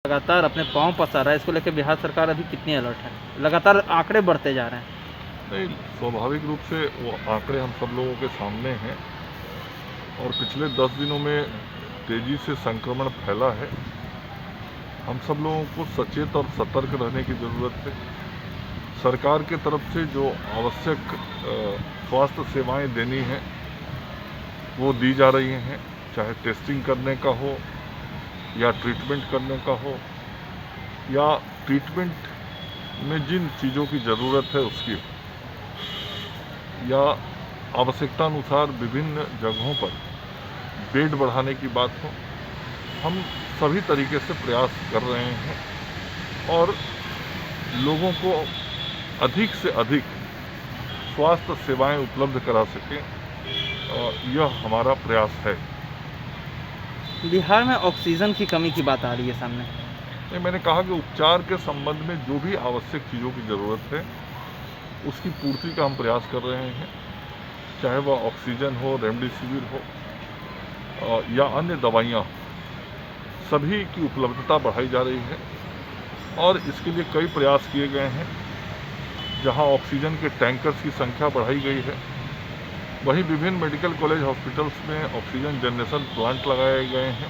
लगातार अपने पाँव पसार रहा है, इसको लेकर बिहार सरकार अभी कितनी अलर्ट है? लगातार आंकड़े बढ़ते जा रहे हैं। नहीं, स्वाभाविक रूप से वो आंकड़े हम सब लोगों के सामने हैं और पिछले 10 दिनों में तेजी से संक्रमण फैला है। हम सब लोगों को सचेत और सतर्क रहने की ज़रूरत है। सरकार के तरफ से जो आवश्यक स्वास्थ्य सेवाएं देनी हैं वो दी जा रही हैं, चाहे टेस्टिंग करने का हो या ट्रीटमेंट करने का हो या ट्रीटमेंट में जिन चीज़ों की ज़रूरत है उसकी या आवश्यकता अनुसार विभिन्न जगहों पर बेड बढ़ाने की बात हो, हम सभी तरीके से प्रयास कर रहे हैं और लोगों को अधिक से अधिक स्वास्थ्य सेवाएं उपलब्ध करा सकें, यह हमारा प्रयास है। बिहार में ऑक्सीजन की कमी की बात आ रही है सामने। नहीं, मैंने कहा कि उपचार के संबंध में जो भी आवश्यक चीज़ों की ज़रूरत है उसकी पूर्ति का हम प्रयास कर रहे हैं, चाहे वह ऑक्सीजन हो, रेमडेसिविर हो या अन्य दवाइयाँ, सभी की उपलब्धता बढ़ाई जा रही है और इसके लिए कई प्रयास किए गए हैं। जहां ऑक्सीजन के टैंकर्स की संख्या बढ़ाई गई है, वहीं विभिन्न मेडिकल कॉलेज हॉस्पिटल्स में ऑक्सीजन जनरेशन प्लांट लगाए गए हैं।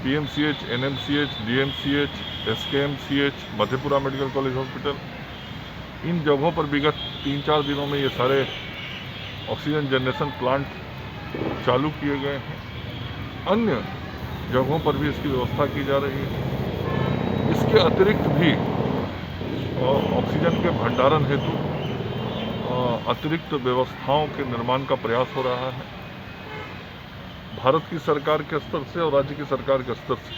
PMCH, NMCH, DMCH, SKMCH, Madhepura medical college hospital, इन जगहों पर विगत 3-4 दिनों में ये सारे ऑक्सीजन जनरेशन प्लांट चालू किए गए हैं। अन्य जगहों पर भी इसकी व्यवस्था की जा रही है। इसके अतिरिक्त भी ऑक्सीजन के भंडारण हेतु अतिरिक्त व्यवस्थाओं के निर्माण का प्रयास हो रहा है। भारत की सरकार के स्तर से और राज्य की सरकार के स्तर से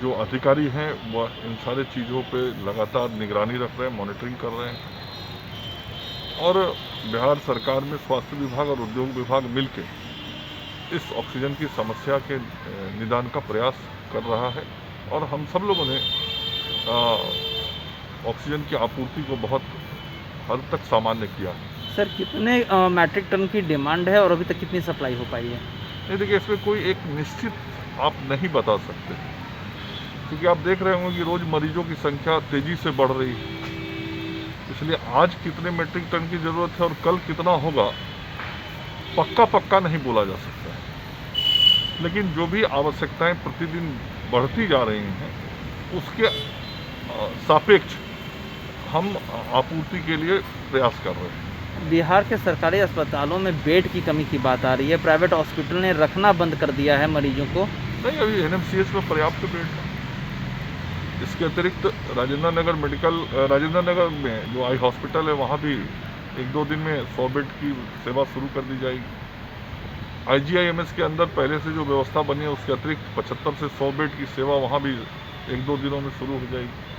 जो अधिकारी हैं वह इन सारे चीज़ों पे लगातार निगरानी रख रहे हैं, मॉनिटरिंग कर रहे हैं और बिहार सरकार में स्वास्थ्य विभाग और उद्योग विभाग मिलकर इस ऑक्सीजन की समस्या के निदान का प्रयास कर रहा है और हम सब लोगों ने ऑक्सीजन की आपूर्ति को बहुत हद तक सामान्य किया है। सर, कितने मैट्रिक टन की डिमांड है और अभी तक कितनी सप्लाई हो पाई है? नहीं, देखिए, इसमें कोई एक निश्चित आप नहीं बता सकते, क्योंकि आप देख रहे होंगे कि रोज़ मरीजों की संख्या तेज़ी से बढ़ रही है। इसलिए आज कितने मैट्रिक टन की ज़रूरत है और कल कितना होगा पक्का नहीं बोला जा सकता है। लेकिन जो भी आवश्यकताएं प्रतिदिन बढ़ती जा रही हैं उसके सापेक्ष हम आपूर्ति के लिए प्रयास कर रहे हैं। बिहार के सरकारी अस्पतालों में बेड की कमी की बात आ रही है। प्राइवेट हॉस्पिटल ने रखना बंद कर दिया है मरीजों को। नहीं, अभी एनएमसीएच में पर्याप्त बेड है। इसके अतिरिक्त राजेंद्र नगर में जो आई हॉस्पिटल है वहाँ भी 1-2 दिन में 100 बेड की सेवा शुरू कर दी जाएगी। आईजीआईएमएस के अंदर पहले से जो व्यवस्था बनी है उसके अतिरिक्त 75 से 100 बेड की सेवा वहाँ भी 1-2 दिनों में शुरू हो जाएगी।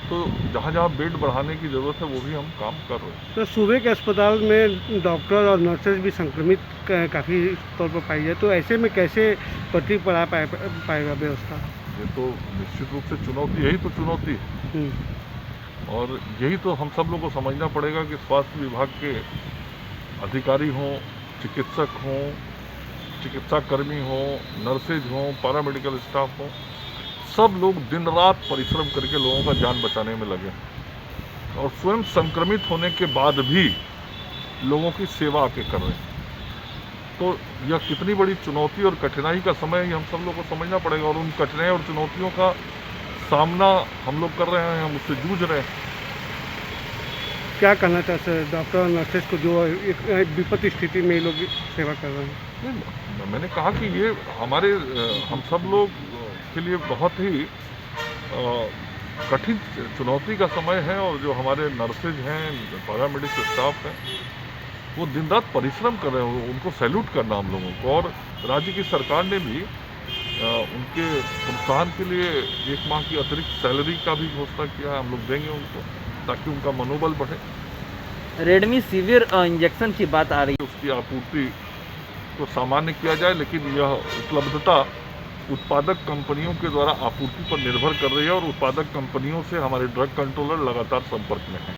तो जहाँ बेड बढ़ाने की ज़रूरत है वो भी हम काम कर रहे हैं। तो सूबे के अस्पताल में डॉक्टर और नर्सेज भी संक्रमित काफ़ी तौर पर पाई है, तो ऐसे में कैसे पटरी पर आ पाएगा व्यवस्था? ये तो निश्चित रूप से चुनौती, यही तो चुनौती है और यही तो हम सब लोग को समझना पड़ेगा कि स्वास्थ्य विभाग के अधिकारी हों, चिकित्सक हों, चिकित्साकर्मी हों, नर्सेज हों, पैरामेडिकल स्टाफ हों, सब लोग दिन रात परिश्रम करके लोगों का जान बचाने में लगे और स्वयं संक्रमित होने के बाद भी लोगों की सेवा आके कर रहे हैं। तो यह कितनी बड़ी चुनौती और कठिनाई का समय है, हम सब लोग को समझना पड़ेगा और उन कठिनाई और चुनौतियों का सामना हम लोग कर रहे हैं, हम उससे जूझ रहे हैं। क्या कहना चाहते हैं डॉक्टर और नर्सेज को जो एक विपत्ति स्थिति में ये लोग सेवा कर रहे हैं? मैंने कहा कि ये हमारे हम सब लोग के लिए बहुत ही कठिन चुनौती का समय है और जो हमारे नर्सेज हैं, पैरामेडिकल स्टाफ हैं, वो दिन रात परिश्रम कर रहे हैं। उनको सैल्यूट करना हम लोगों को और राज्य की सरकार ने भी उनके प्रोत्साहन के लिए 1 माह की अतिरिक्त सैलरी का भी घोषणा किया है। हम लोग देंगे उनको ताकि उनका मनोबल बढ़े। रेमडेसिविर इंजेक्शन की बात आ रही है, उसकी आपूर्ति को सामान्य किया जाए, लेकिन यह उपलब्धता उत्पादक कंपनियों के द्वारा आपूर्ति पर निर्भर कर रही है और उत्पादक कंपनियों से हमारे ड्रग कंट्रोलर लगातार संपर्क में हैं।